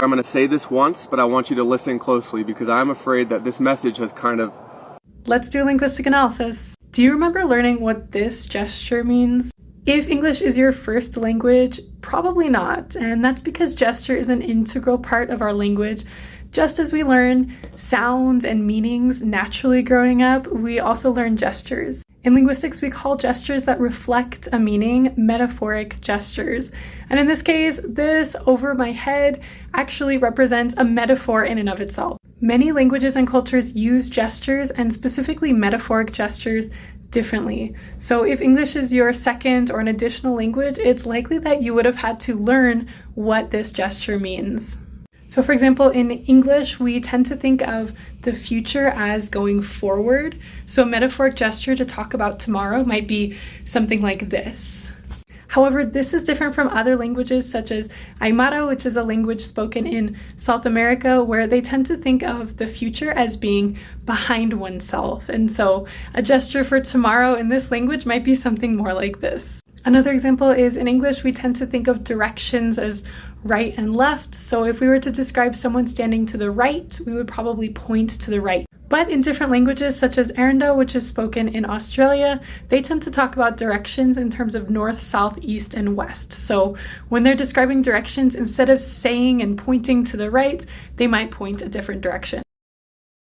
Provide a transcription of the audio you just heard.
I'm going to say this once, but I want you to listen closely because I'm afraid that this message has kind of... Let's do linguistic analysis. Do you remember learning what this gesture means? If English is your first language, probably not, and that's because gesture is an integral part of our language. Just as we learn sounds and meanings naturally growing up, we also learn gestures. In linguistics, we call gestures that reflect a meaning metaphoric gestures. And in this case, this over my head actually represents a metaphor in and of itself. Many languages and cultures use gestures, and specifically metaphoric gestures, differently. So if English is your second or an additional language, it's likely that you would have had to learn what this gesture means. So for example, in English, we tend to think of the future as going forward. So a metaphoric gesture to talk about tomorrow might be something like this. However, this is different from other languages such as Aymara, which is a language spoken in South America, where they tend to think of the future as being behind oneself. And so a gesture for tomorrow in this language might be something more like this. Another example is in English, we tend to think of directions as right and left. So if we were to describe someone standing to the right, we would probably point to the right. But in different languages, such as Aranda, which is spoken in Australia, they tend to talk about directions in terms of north, south, east, and west. So when they're describing directions, instead of saying and pointing to the right, they might point a different direction.